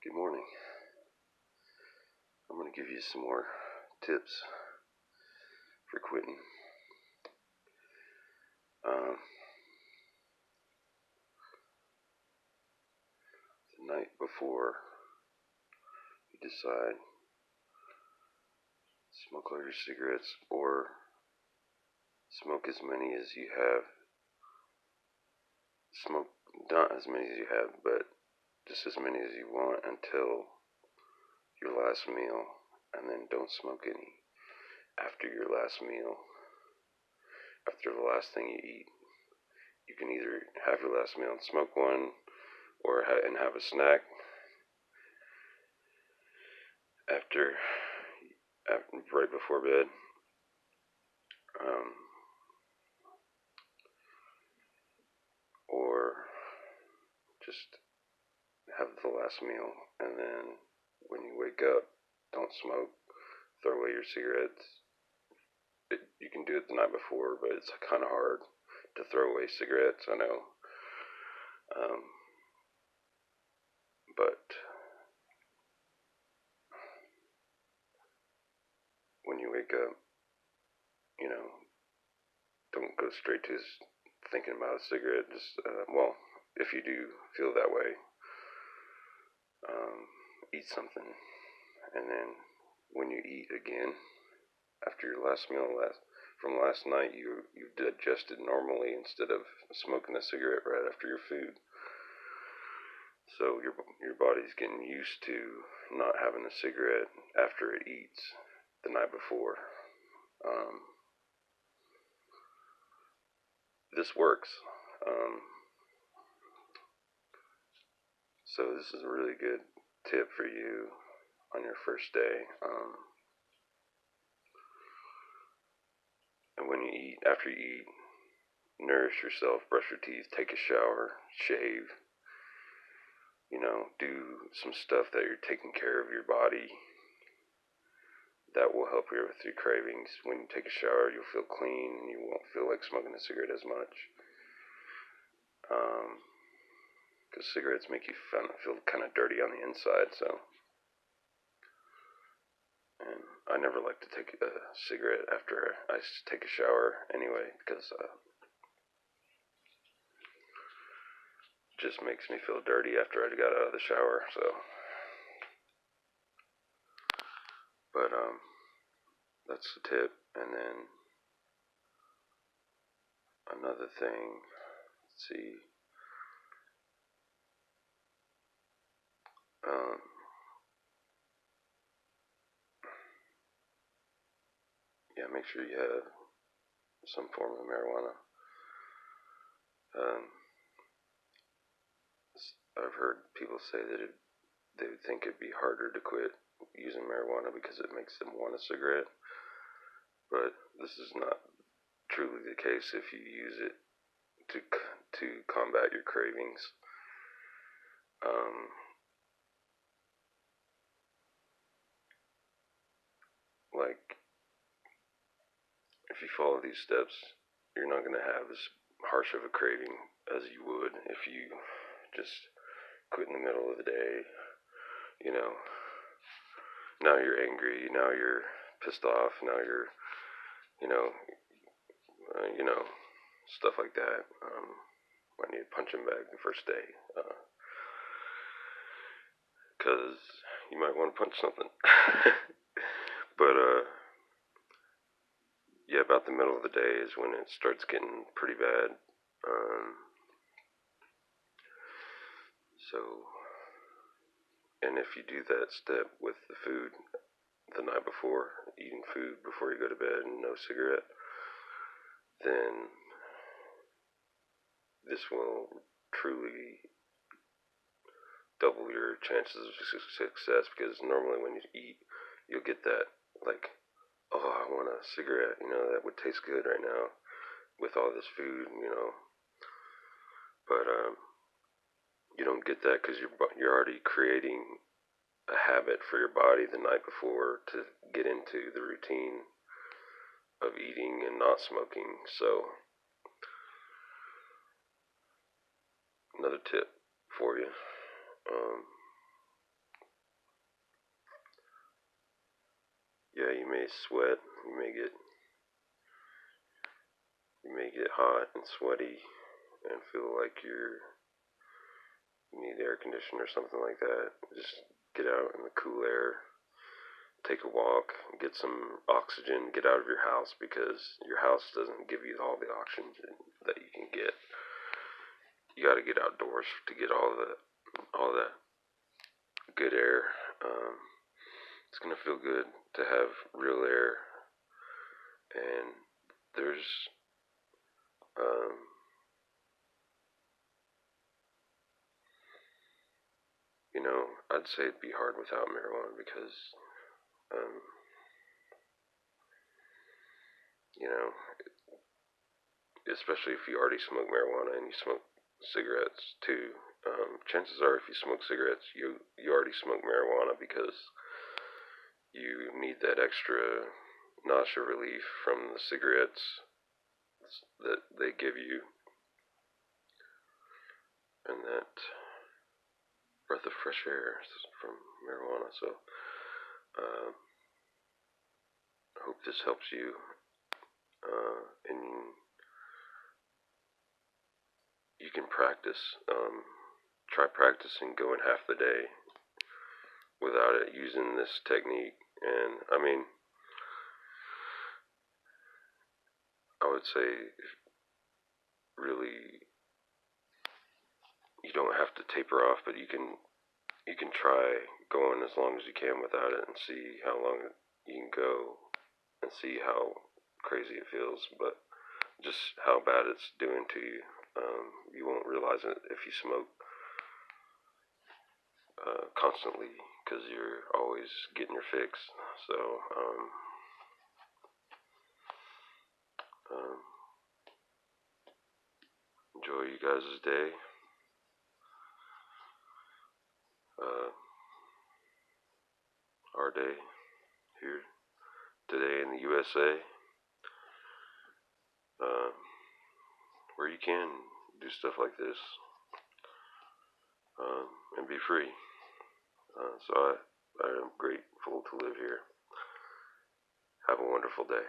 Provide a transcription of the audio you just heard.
Good morning. I'm going to give you some more tips for quitting. The night before you decide, smoke all your cigarettes or smoke as many as you have. Smoke not as many as you have, but just as many as you want until your last meal, and then don't smoke any after your last meal. After the last thing you eat, you can either have your last meal and smoke one, or have a snack after right before bed. Um, or just have the last meal, and then when you wake up, don't smoke. Throw away your cigarettes. You can do it the night before, but it's kind of hard to throw away cigarettes, I know. Um, but when you wake up, you know, don't go straight to thinking about a cigarette. Just, if you do feel that way, eat something. And then when you eat again, after your last meal from last night, you've digested normally instead of smoking a cigarette right after your food. So your body's getting used to not having a cigarette after it eats the night before. This works. Um, so this is a really good tip for you on your first day. And when you eat, after you eat, nourish yourself, brush your teeth, take a shower, shave. Do some stuff that you're taking care of your body. That will help you with your cravings. When you take a shower, you'll feel clean and you won't feel like smoking a cigarette as much. Because cigarettes make you feel kind of dirty on the inside, so. And I never like to take a cigarette after I take a shower anyway, because it just makes me feel dirty after I got out of the shower, so. But, that's the tip. And then another thing, let's see. Make sure you have some form of marijuana. I've heard people say that they would think it'd be harder to quit using marijuana because it makes them want a cigarette. But this is not truly the case if you use it to combat your cravings. Like, if you follow these steps, you're not going to have as harsh of a craving as you would if you just quit in the middle of the day. Now you're angry, now you're pissed off, now you're, you know, stuff like that. I need a punching bag the first day, because you might want to punch something. But, yeah, about the middle of the day is when it starts getting pretty bad. So, and if you do that step with the food the night before, eating food before you go to bed and no cigarette, then this will truly double your chances of success, because normally when you eat, you'll get that, like, oh, I want a cigarette, that would taste good right now with all this food, but you don't get that because you're already creating a habit for your body the night before to get into the routine of eating and not smoking. So, another tip for you. may sweat, you may get hot and sweaty and feel like you need air conditioning or something like that. Just get out in the cool air, take a walk, get some oxygen, get out of your house, because your house doesn't give you all the oxygen that you can get. You got to get outdoors to get all that good air. It's gonna feel good to have real air, and there's um, I'd say it'd be hard without marijuana because um, you know, especially if you already smoke marijuana and you smoke cigarettes too. Chances are, if you smoke cigarettes, you already smoke marijuana, because you need that extra nausea relief from the cigarettes that they give you, and that breath of fresh air from marijuana. So, I hope this helps you, and you can practice. Try practicing going half the day without it, using this technique. And I mean, I would say, really, you don't have to taper off, but you can try going as long as you can without it and see how long you can go and see how crazy it feels. But just how bad it's doing to you, you won't realize it if you smoke constantly, because you're always getting your fix. So um, enjoy you guys' day. Uh, our day here today in the USA, uh, where you can do stuff like this, and be free. So I am grateful to live here. Have a wonderful day.